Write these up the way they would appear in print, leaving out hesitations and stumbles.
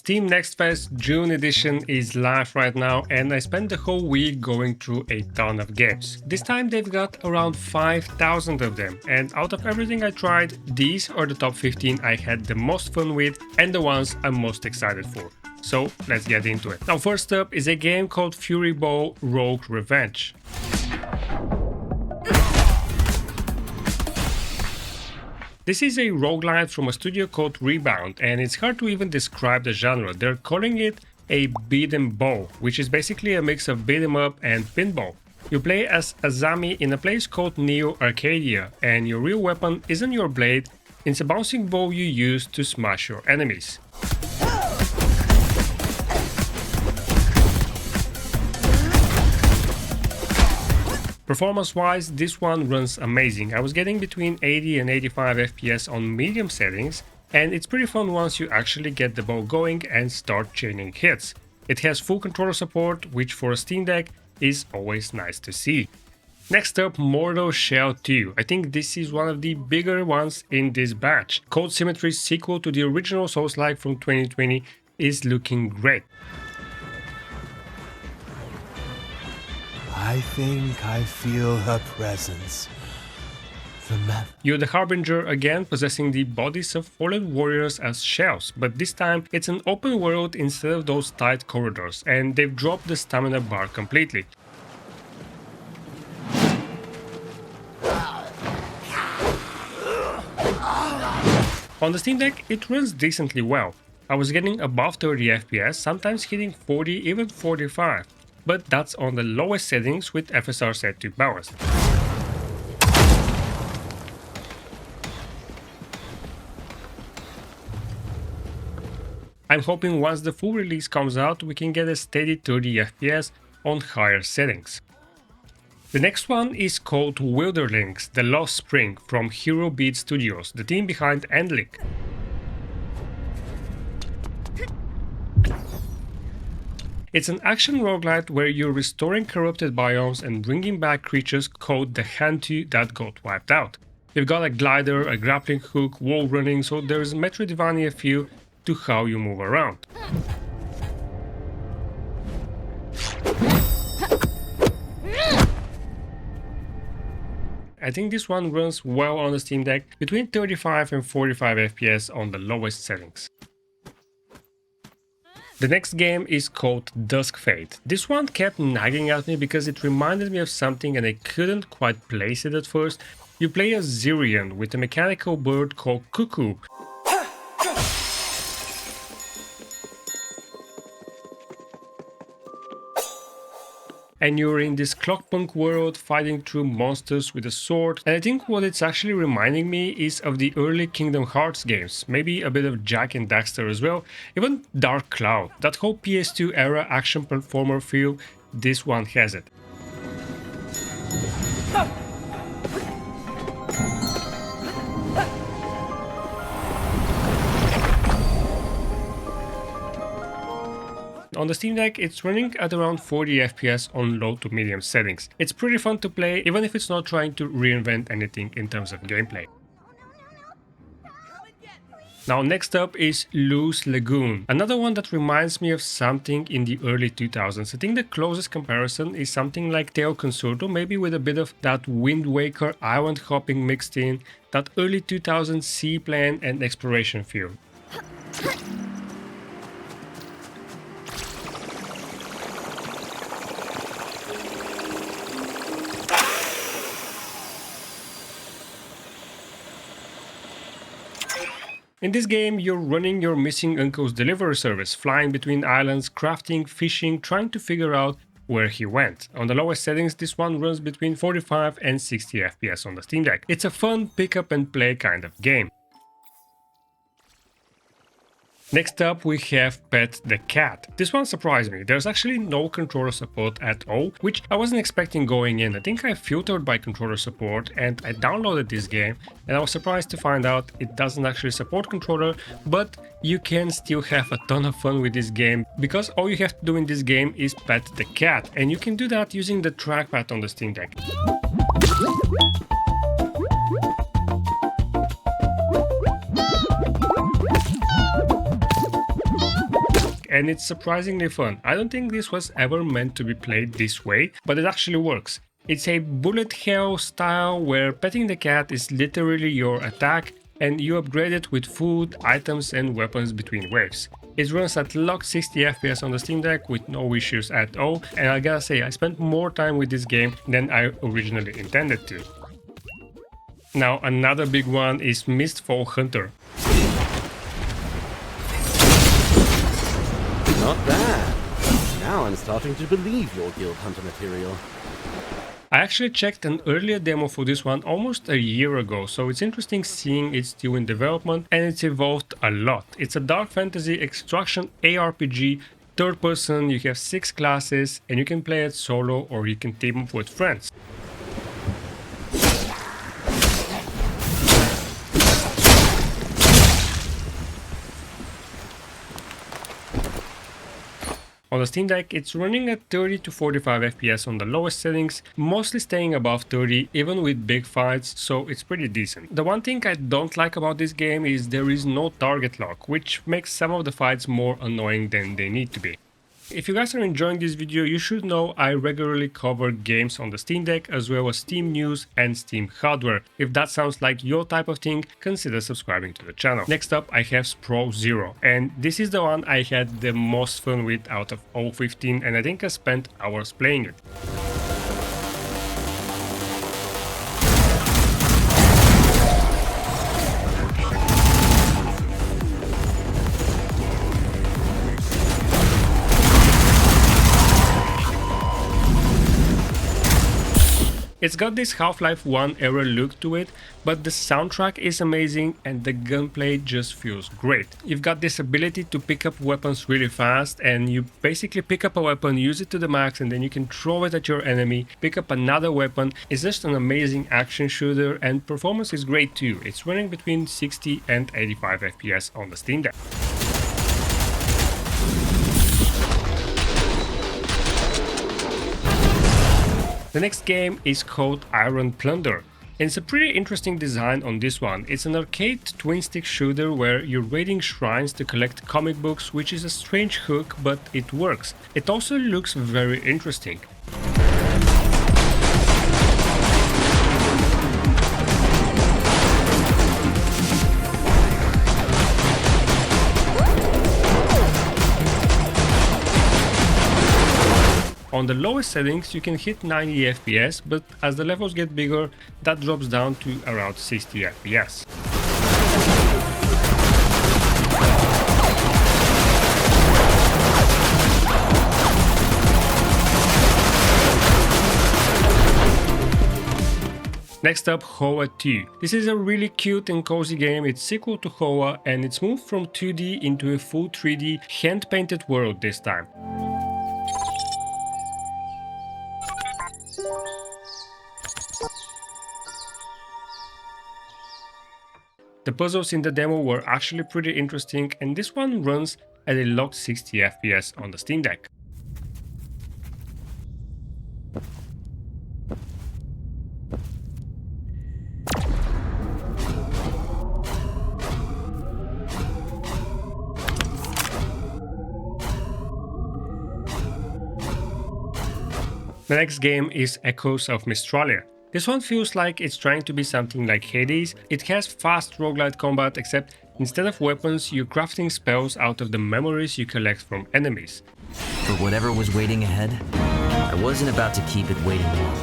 Steam Next Fest June edition is live right now, and I spent the whole week going through a ton of games. This time they've got around 5,000 of them, and out of everything I tried, these are the top 15 I had the most fun with and the ones I'm most excited for. So let's get into it. Now first up is a game called Furyball Rogue Revenge. This is a roguelite from a studio called Rebound, and it's hard to even describe the genre. They're calling it a beat 'em ball, which is basically a mix of beat 'em up and pinball. You play as Azami in a place called Neo Arcadia, and your real weapon isn't your blade, it's a bouncing ball you use to smash your enemies. Performance-wise, this one runs amazing. I was getting between 80 and 85 FPS on medium settings, and it's pretty fun once you actually get the ball going and start chaining hits. It has full controller support, which for a Steam Deck is always nice to see. Next up, Mortal Shell 2. I think this is one of the bigger ones in this batch. Cold Symmetry's sequel to the original Souls-like from 2020 is looking great. I think I feel her presence. You're the Harbinger again, possessing the bodies of fallen warriors as shells, but this time it's an open world instead of those tight corridors, and they've dropped the stamina bar completely. On the Steam Deck, it runs decently well. I was getting above 30 FPS, sometimes hitting 40, even 45. But that's on the lowest settings with FSR set to balanced. I'm hoping once the full release comes out we can get a steady 30 FPS on higher settings. The next one is called Wilderlings, The Lost Spring from Hero Beat Studios, the team behind Endlick. It's an action roguelite where you're restoring corrupted biomes and bringing back creatures called the Hantu that got wiped out. You've got a glider, a grappling hook, wall running, so there's a Metroidvania feel to how you move around. I think this one runs well on the Steam Deck, between 35 and 45 FPS on the lowest settings. The next game is called Duskfade. This one kept nagging at me because it reminded me of something and I couldn't quite place it at first. You play as Zirian with a mechanical bird called Cuckoo. And you're in this clockpunk world fighting through monsters with a sword, and I think what it's actually reminding me is of the early Kingdom Hearts games, maybe a bit of Jak and Daxter as well, even Dark Cloud, that whole PS2 era action platformer feel, this one has it. On the Steam Deck, it's running at around 40 FPS on low to medium settings. It's pretty fun to play, even if it's not trying to reinvent anything in terms of gameplay. Now next up is Loose Lagoon, another one that reminds me of something in the early 2000s. I think the closest comparison is something like Teo Concerto, maybe with a bit of that Wind Waker island hopping mixed in, that early 2000s seaplane and exploration feel. In this game, you're running your missing uncle's delivery service, flying between islands, crafting, fishing, trying to figure out where he went. On the lowest settings, this one runs between 45 and 60 FPS on the Steam Deck. It's a fun pick up and play kind of game. Next up we have Pet the Cat. This one surprised me. There's actually no controller support at all, which I wasn't expecting going in. I think I filtered by controller support and I downloaded this game and I was surprised to find out it doesn't actually support controller, but you can still have a ton of fun with this game because all you have to do in this game is pet the cat, and you can do that using the trackpad on the Steam Deck. and it's surprisingly fun. I don't think this was ever meant to be played this way, but it actually works. It's a bullet hell style where petting the cat is literally your attack, and you upgrade it with food, items and weapons between waves. It runs at locked 60 FPS on the Steam Deck with no issues at all, and I gotta say, I spent more time with this game than I originally intended to. Now another big one is Mistfall Hunter. Not bad. Now I'm starting to believe your Guild Hunter material. I actually checked an earlier demo for this one almost a year ago, so it's interesting seeing it's still in development and it's evolved a lot. It's a dark fantasy extraction ARPG, third person, you have 6 classes and you can play it solo or you can team up with friends. On the Steam Deck, it's running at 30 to 45 FPS on the lowest settings, mostly staying above 30 even with big fights, so it's pretty decent. The one thing I don't like about this game is there is no target lock, which makes some of the fights more annoying than they need to be. If you guys are enjoying this video, you should know I regularly cover games on the Steam Deck as well as Steam news and Steam hardware. If that sounds like your type of thing, consider subscribing to the channel. Next up I have Sprawl Zero, and this is the one I had the most fun with out of all 15, and I think I spent hours playing it. It's got this Half-Life 1 era look to it, but the soundtrack is amazing and the gunplay just feels great. You've got this ability to pick up weapons really fast, and you basically pick up a weapon, use it to the max, and then you can throw it at your enemy, pick up another weapon. It's just an amazing action shooter, and performance is great too. It's running between 60 and 85 FPS on the Steam Deck. The next game is called Iron Plunder. And it's a pretty interesting design on this one. It's an arcade twin-stick shooter where you're raiding shrines to collect comic books, which is a strange hook, but it works. It also looks very interesting. On the lowest settings you can hit 90 FPS, but as the levels get bigger that drops down to around 60 FPS. Next up, Hoa 2. This is a really cute and cozy game. It's sequel to Hoa and it's moved from 2D into a full 3D hand-painted world this time. The puzzles in the demo were actually pretty interesting, and this one runs at a locked 60 FPS on the Steam Deck. The next game is Echoes of Mystralia. This one feels like it's trying to be something like Hades. It has fast roguelite combat, except instead of weapons, you're crafting spells out of the memories you collect from enemies. For whatever was waiting ahead, I wasn't about to keep it waiting long.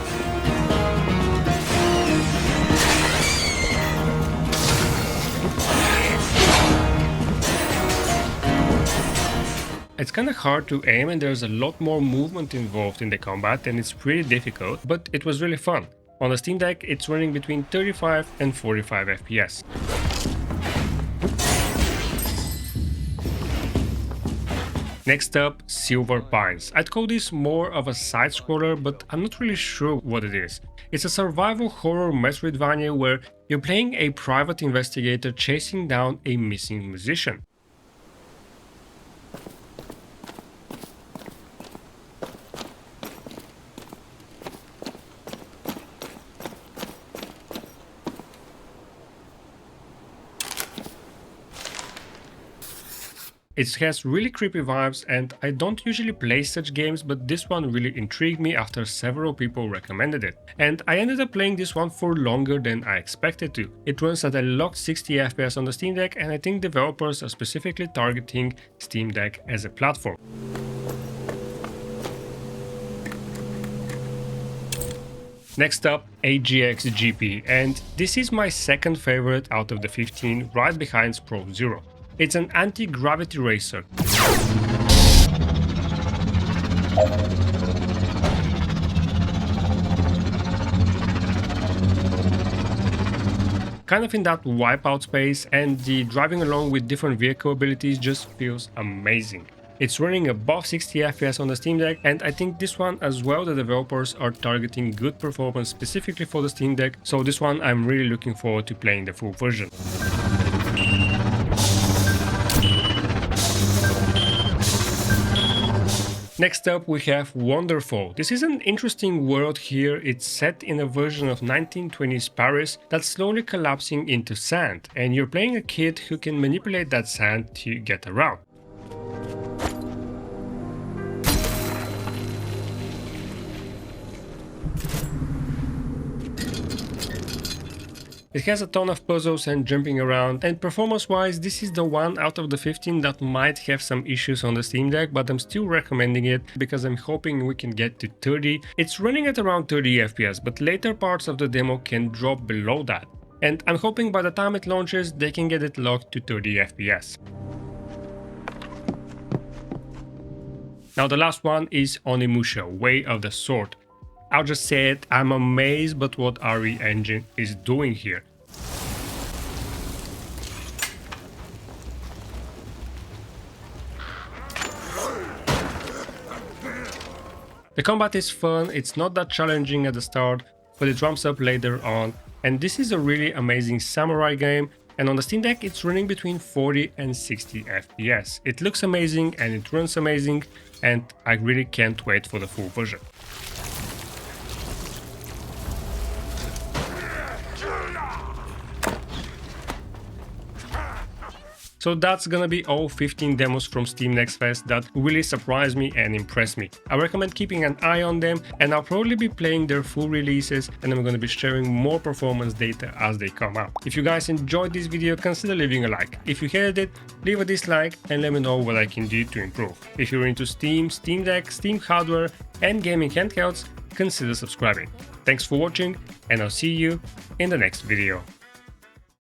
It's kinda hard to aim and there's a lot more movement involved in the combat and it's pretty difficult, but it was really fun. On the Steam Deck, it's running between 35 and 45 FPS. Next up, Silver Pines. I'd call this more of a side-scroller, but I'm not really sure what it is. It's a survival horror Metroidvania where you're playing a private investigator chasing down a missing musician. It has really creepy vibes and I don't usually play such games, but this one really intrigued me after several people recommended it. And I ended up playing this one for longer than I expected to. It runs at a locked 60 FPS on the Steam Deck, and I think developers are specifically targeting Steam Deck as a platform. Next up, AGX GP, and this is my second favorite out of the 15, right behind Sprawl Zero. It's an anti-gravity racer. Kind of in that wipeout space, and the driving along with different vehicle abilities just feels amazing. It's running above 60 FPS on the Steam Deck, and I think this one as well, the developers are targeting good performance specifically for the Steam Deck, so this one I'm really looking forward to playing the full version. Next up we have Wonderfall. This is an interesting world here. It's set in a version of 1920s Paris that's slowly collapsing into sand, and you're playing a kid who can manipulate that sand to get around. It has a ton of puzzles and jumping around, and performance-wise this is the one out of the 15 that might have some issues on the Steam Deck, but I'm still recommending it because I'm hoping we can get to 30. It's running at around 30 FPS, but later parts of the demo can drop below that, and I'm hoping by the time it launches they can get it locked to 30 FPS. Now the last one is Onimusha, Way of the Sword. I'll just say it, I'm amazed by what RE Engine is doing here. The combat is fun, it's not that challenging at the start, but it ramps up later on, and this is a really amazing samurai game, and on the Steam Deck it's running between 40 and 60 FPS. It looks amazing and it runs amazing, and I really can't wait for the full version. So that's gonna be all 15 demos from Steam Next Fest that really surprised me and impressed me. I recommend keeping an eye on them, and I'll probably be playing their full releases, and I'm gonna be sharing more performance data as they come out. If you guys enjoyed this video, consider leaving a like. If you hated it, leave a dislike and let me know what I can do to improve. If you're into Steam, Steam Deck, Steam hardware and gaming handhelds, consider subscribing. Thanks for watching, and I'll see you in the next video.